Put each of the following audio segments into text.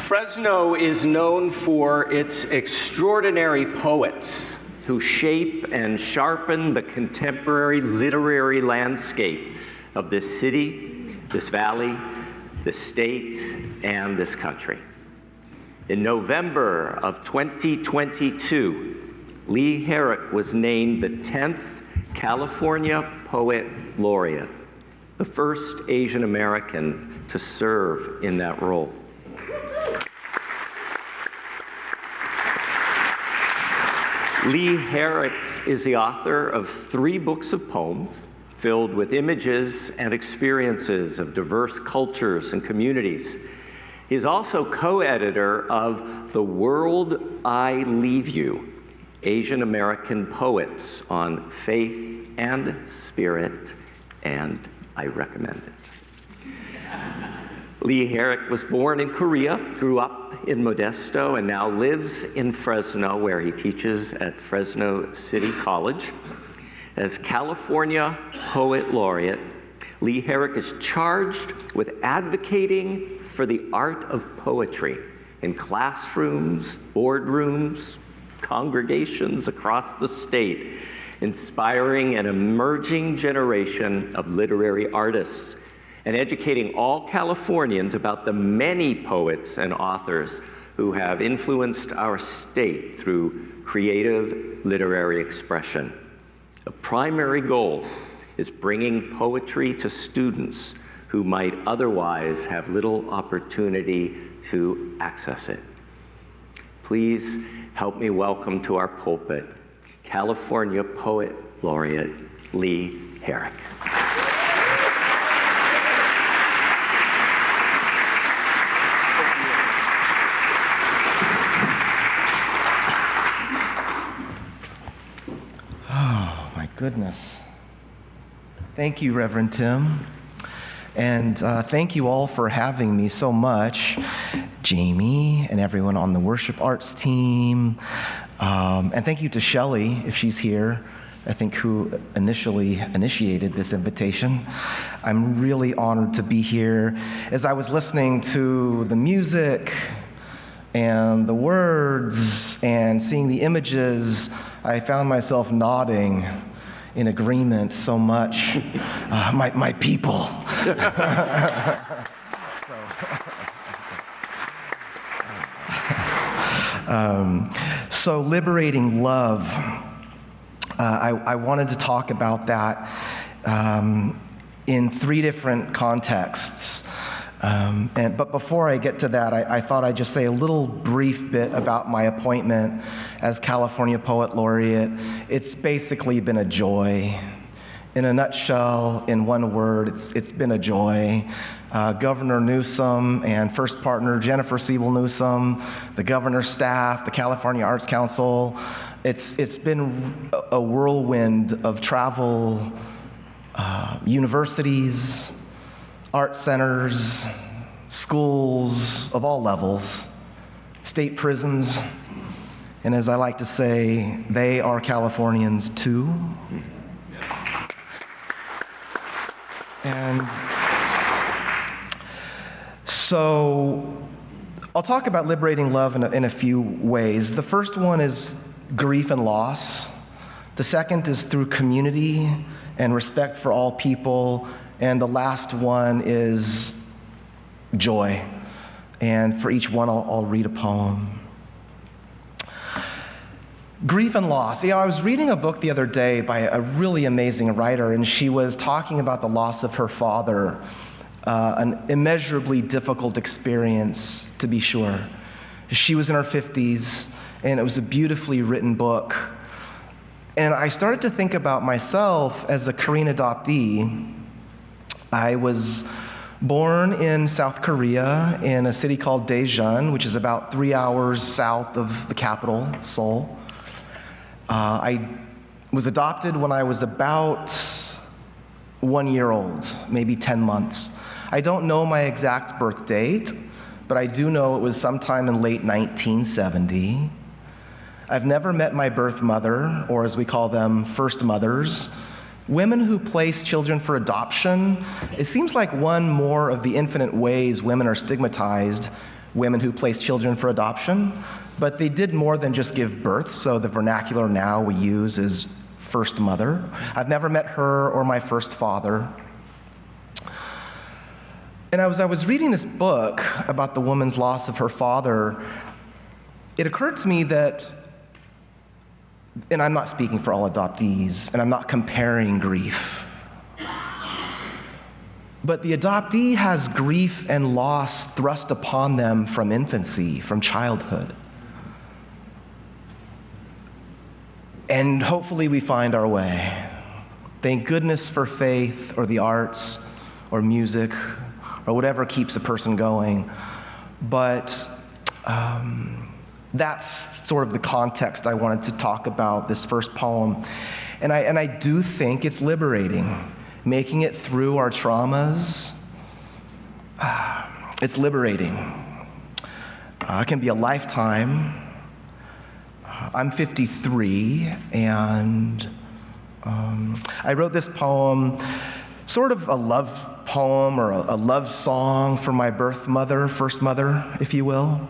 Fresno is known for its extraordinary poets who shape and sharpen the contemporary literary landscape of this city, this valley, this state, and this country. In November of 2022, Lee Herrick was named the 10th California Poet Laureate, the first Asian American to serve in that role. Lee Herrick is the author of 3 books of poems filled with images and experiences of diverse cultures and communities. He is also co-editor of The World I Leave You, Asian American Poets on Faith and Spirit, and I recommend it. Lee Herrick was born in Korea, grew up in Modesto, and now lives in Fresno, where he teaches at Fresno City College. As California Poet Laureate, Lee Herrick is charged with advocating for the art of poetry in classrooms, boardrooms, congregations across the state, inspiring an emerging generation of literary artists and educating all Californians about the many poets and authors who have influenced our state through creative literary expression. A primary goal is bringing poetry to students who might otherwise have little opportunity to access it. Please help me welcome to our pulpit California Poet Laureate Lee Herrick. Goodness. Thank you, Reverend Tim. And thank you all for having me so much, Jamie and everyone on the worship arts team. And thank you to Shelley, if she's here, I think who initially initiated this invitation. I'm really honored to be here. As I was listening to the music and the words and seeing the images, I found myself nodding in agreement so much. My people. So Liberating Love, I wanted to talk about that in 3 different contexts. But before I get to that, I thought I'd just say a little brief bit about my appointment as California Poet Laureate. It's basically been a joy. In a nutshell, in one word, it's been a joy. Governor Newsom and first partner Jennifer Siebel Newsom, the governor's staff, the California Arts Council, it's been a whirlwind of travel, universities, art centers, schools of all levels, state prisons, and as I like to say, they are Californians too. And so I'll talk about liberating love in a few ways. The first one is grief and loss. The second is through community and respect for all people. And the last one is joy. And for each one, I'll read a poem. Grief and loss. I was reading a book the other day by a really amazing writer, and she was talking about the loss of her father, an immeasurably difficult experience, to be sure. She was in her 50s, and it was a beautifully written book. And I started to think about myself as a Korean adoptee. I was born in South Korea in a city called Daejeon, which is about 3 hours south of the capital, Seoul. I was adopted when I was about 1 year old, maybe 10 months. I don't know my exact birth date, but I do know it was sometime in late 1970. I've never met my birth mother, or as we call them, first mothers. Women who place children for adoption, it seems like one more of the infinite ways women are stigmatized women who placed children for adoption, but they did more than just give birth, so the vernacular now we use is first mother. I've never met her or my first father. And as I was reading this book about the woman's loss of her father, it occurred to me that, and I'm not speaking for all adoptees, and I'm not comparing grief, but the adoptee has grief and loss thrust upon them from infancy, from childhood. And hopefully we find our way. Thank goodness for faith or the arts or music or whatever keeps a person going. But that's sort of the context I wanted to talk about this first poem. And I do think it's liberating. Making it through our traumas, it's liberating. It can be a lifetime. I'm 53, and I wrote this poem, sort of a love poem or a love song for my birth mother, first mother, if you will.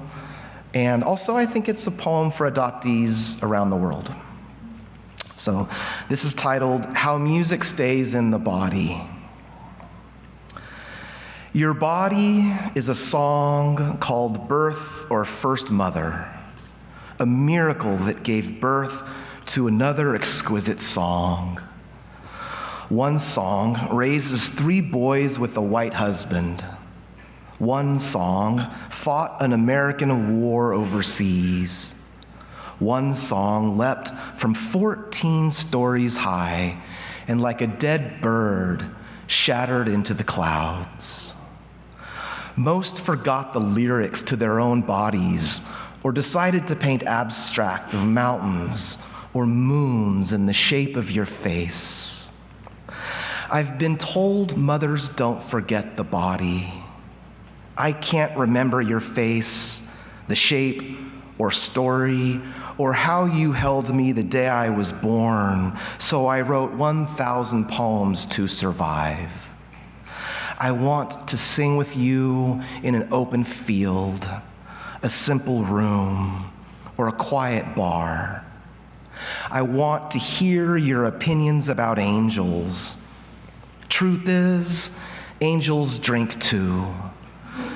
And also I think it's a poem for adoptees around the world. So this is titled, How Music Stays in the Body. Your body is a song called Birth or First Mother, a miracle that gave birth to another exquisite song. One song raises 3 boys with a white husband. One song fought an American war overseas. One song leapt from 14 stories high and like a dead bird shattered into the clouds. Most forgot the lyrics to their own bodies or decided to paint abstracts of mountains or moons in the shape of your face. I've been told mothers don't forget the body. I can't remember your face, the shape or story, or how you held me the day I was born, so I wrote 1,000 poems to survive. I want to sing with you in an open field, a simple room, or a quiet bar. I want to hear your opinions about angels. Truth is, angels drink too.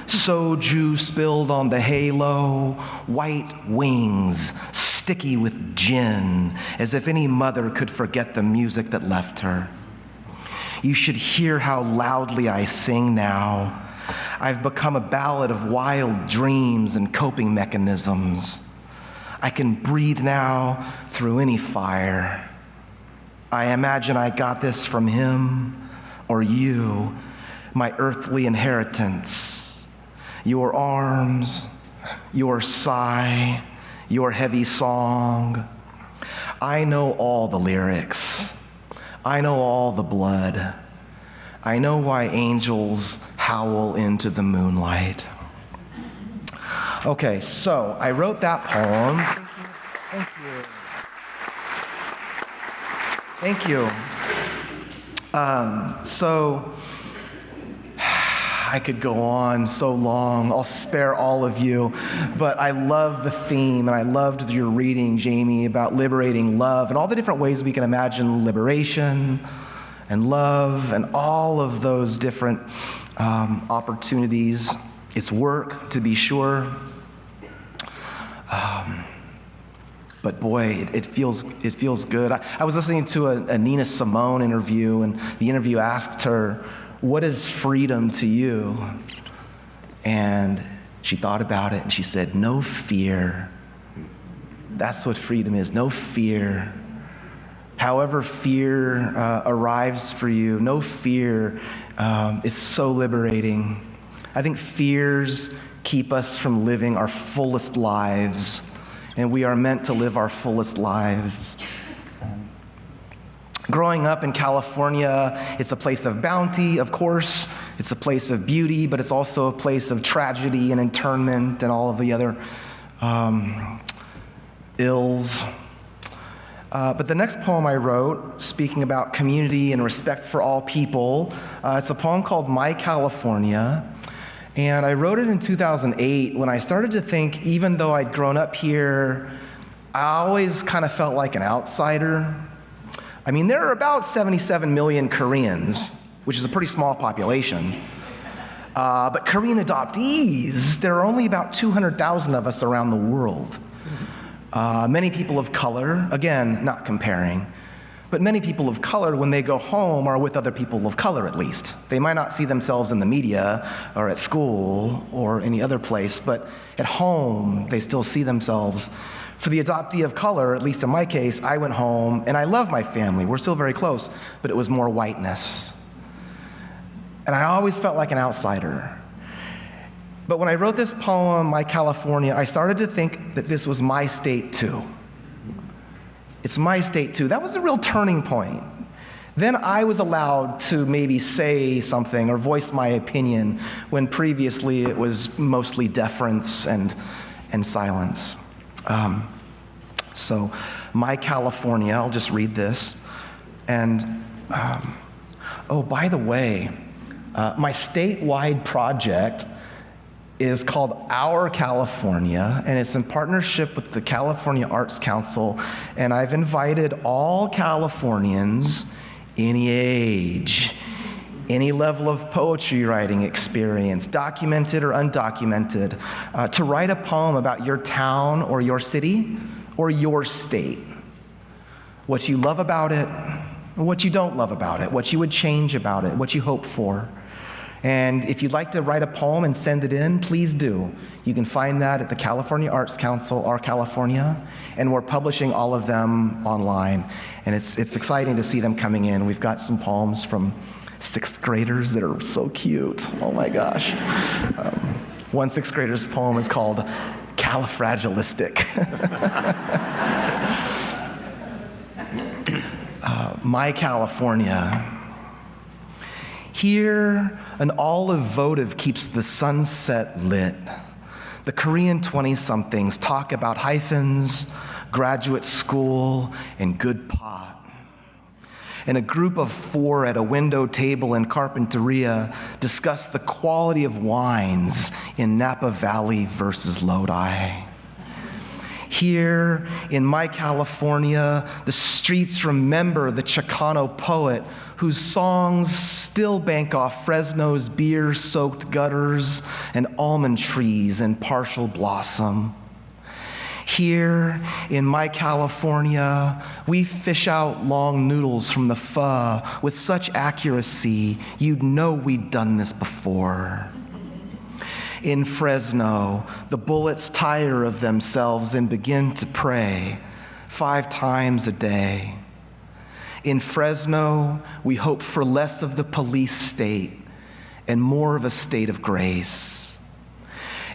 Soju spilled on the halo, white wings, sticky with gin, as if any mother could forget the music that left her. You should hear how loudly I sing now. I've become a ballad of wild dreams and coping mechanisms. I can breathe now through any fire. I imagine I got this from him or you, my earthly inheritance. Your arms, your sigh, your heavy song. I know all the lyrics. I know all the blood. I know why angels howl into the moonlight. Okay, so I wrote that poem. Thank you. Thank you. So I could go on so long. I'll spare all of you. But I love the theme, and I loved your reading, Jamie, about liberating love and all the different ways we can imagine liberation and love and all of those different opportunities. It's work, to be sure. But boy, it feels good. I was listening to a Nina Simone interview, and the interview asked her, "What is freedom to you?" And she thought about it, and she said, "No fear." That's what freedom is, no fear. However fear arrives for you, no fear is so liberating. I think fears keep us from living our fullest lives, and we are meant to live our fullest lives. Growing up in California, it's a place of bounty, of course. It's a place of beauty, but it's also a place of tragedy and internment and all of the other ills. But the next poem I wrote, speaking about community and respect for all people, it's a poem called My California. And I wrote it in 2008 when I started to think, even though I'd grown up here, I always kind of felt like an outsider. I mean, there are about 77 million Koreans, which is a pretty small population. But Korean adoptees, there are only about 200,000 of us around the world. Many people of color, again, not comparing, but many people of color, when they go home, are with other people of color at least. They might not see themselves in the media or at school or any other place, but at home, they still see themselves. For the adoptee of color, at least in my case, I went home, and I love my family. We're still very close, but it was more whiteness. And I always felt like an outsider. But when I wrote this poem, My California, I started to think that this was my state too. It's my state too. That was a real turning point. Then I was allowed to maybe say something or voice my opinion when previously it was mostly deference and silence. So, My California, I'll just read this. And, oh, by the way, my statewide project is called Our California, and it's in partnership with the California Arts Council, and I've invited all Californians, any age, any level of poetry writing experience, documented or undocumented, to write a poem about your town or your city or your state. What you love about it, what you don't love about it, what you would change about it, what you hope for. And if you'd like to write a poem and send it in, please do. You can find that at the California Arts Council, Our California, and we're publishing all of them online. And it's exciting to see them coming in. We've got some poems from 6th graders that are so cute. Oh my gosh. One 6th grader's poem is called Califragilistic. My California. Here, an olive votive keeps the sunset lit. The Korean 20-somethings talk about hyphens, graduate school, and good pot. And a group of 4 at a window table in Carpinteria discuss the quality of wines in Napa Valley versus Lodi. Here in My California, the streets remember the Chicano poet whose songs still bank off Fresno's beer-soaked gutters and almond trees in partial blossom. Here in My California, we fish out long noodles from the pho with such accuracy you'd know we'd done this before. In Fresno, the bullets tire of themselves and begin to pray 5 times a day. In Fresno, we hope for less of the police state and more of a state of grace.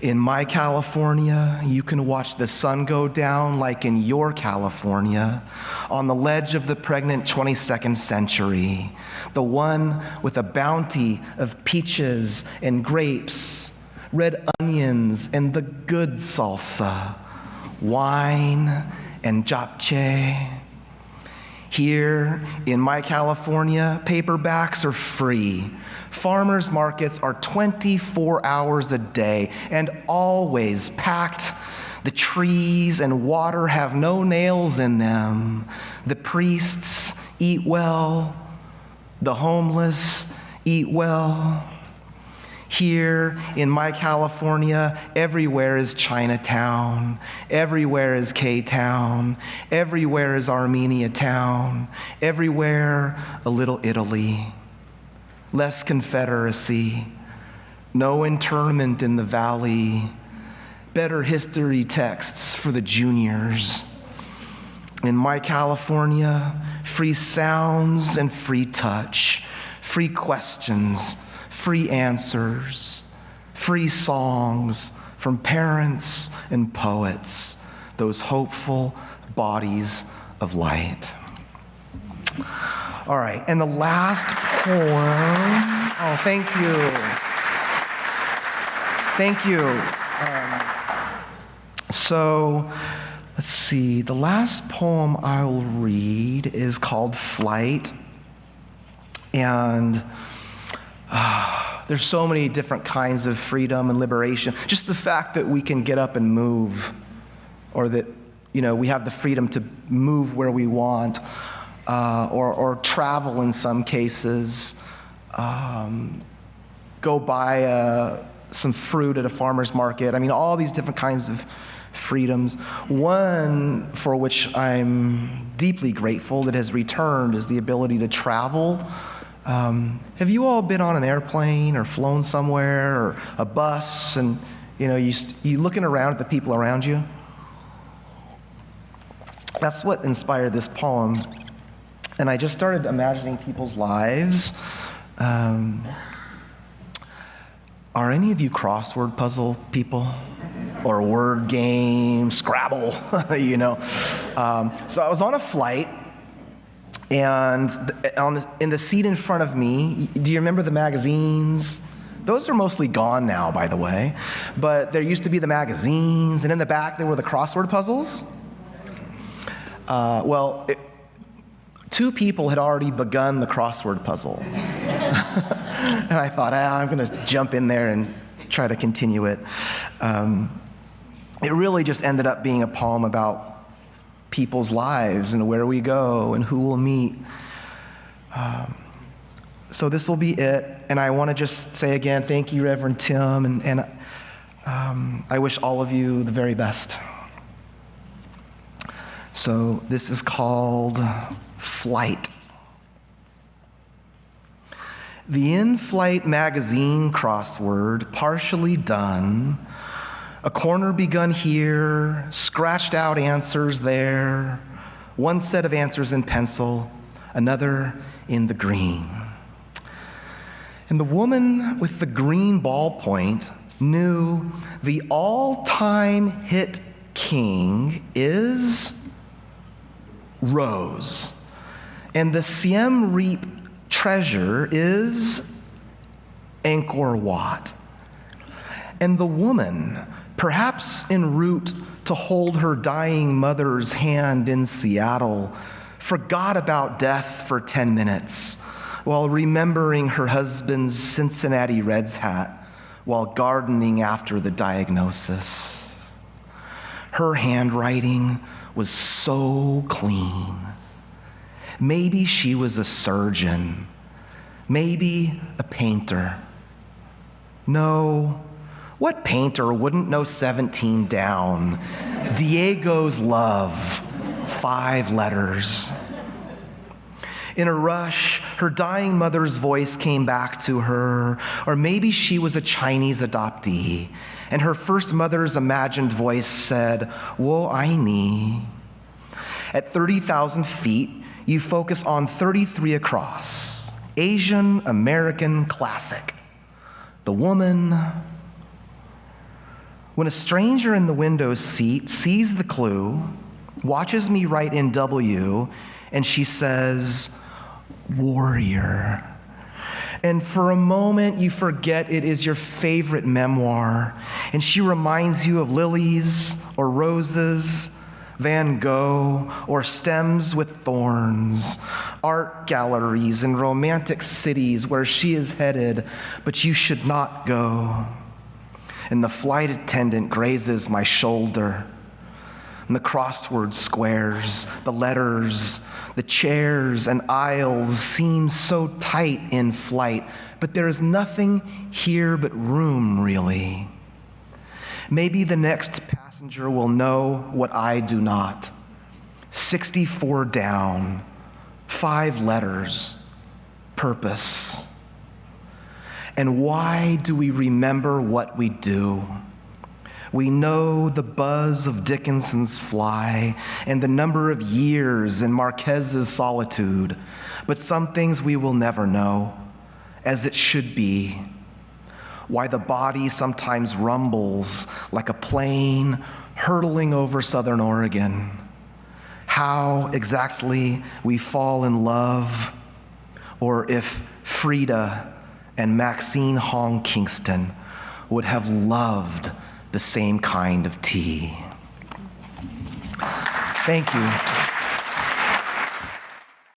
In My California, you can watch the sun go down like in your California, on the ledge of the pregnant 22nd century, the one with a bounty of peaches and grapes, red onions and the good salsa, wine and japchae. Here in My California, paperbacks are free. Farmers markets are 24 hours a day and always packed. The trees and water have no nails in them. The priests eat well. The homeless eat well. Here in My California, everywhere is Chinatown, everywhere is K-Town, everywhere is Armenia Town, everywhere a little Italy. Less Confederacy, no internment in the valley, better history texts for the juniors. In My California, free sounds and free touch, free questions, free answers, free songs from parents and poets, those hopeful bodies of light. All right, and the last poem, oh, thank you. Thank you. So, let's see, the last poem I'll read is called Flight. And There's so many different kinds of freedom and liberation. Just the fact that we can get up and move, or that, we have the freedom to move where we want, or travel in some cases, go buy some fruit at a farmer's market. I mean, all these different kinds of freedoms. One for which I'm deeply grateful that has returned is the ability to travel. Have you all been on an airplane or flown somewhere or a bus, and you looking around at the people around you? That's what inspired this poem. And I just started imagining people's lives. Are any of you crossword puzzle people? Or word game, Scrabble, So I was on a flight, and in the seat in front of me, do you remember the magazines? Those are mostly gone now, by the way. But there used to be the magazines, and in the back there were the crossword puzzles. Two people had already begun the crossword puzzle. And I thought, I'm going to jump in there and try to continue it. It really just ended up being a poem about people's lives and where we go and who we'll meet. So this will be it. And I want to just say again, thank you, Reverend Tim. And I wish all of you the very best. So this is called Flight. The in-flight magazine crossword partially done. A corner begun here, scratched out answers there. One set of answers in pencil, another in the green. And the woman with the green ballpoint knew the all-time hit king is Rose. And the Siem Reap treasure is Angkor Wat. And the woman, perhaps en route to hold her dying mother's hand in Seattle, forgot about death for 10 minutes while remembering her husband's Cincinnati Reds hat while gardening after the diagnosis. Her handwriting was so clean. Maybe she was a surgeon, maybe a painter. No, what painter wouldn't know 17 down? Diego's love, 5 letters. In a rush, her dying mother's voice came back to her, or maybe she was a Chinese adoptee, and her first mother's imagined voice said, "Wo ai ni." At 30,000 feet, you focus on 33 across, Asian American classic. The woman. When a stranger in the window seat sees the clue, watches me write in W, and she says, "Warrior." And for a moment, you forget it is your favorite memoir, and she reminds you of lilies or roses, Van Gogh, or stems with thorns, art galleries and romantic cities where she is headed, but you should not go. And the flight attendant grazes my shoulder, and the crossword squares, the letters, the chairs and aisles seem so tight in flight, but there is nothing here but room, really. Maybe the next passenger will know what I do not. 64 down, 5 letters, purpose. And why do we remember what we do? We know the buzz of Dickinson's fly and the number of years in Marquez's solitude, but some things we will never know, as it should be. Why the body sometimes rumbles like a plane hurtling over Southern Oregon. How exactly we fall in love, or if Frida and Maxine Hong Kingston would have loved the same kind of tea. Thank you.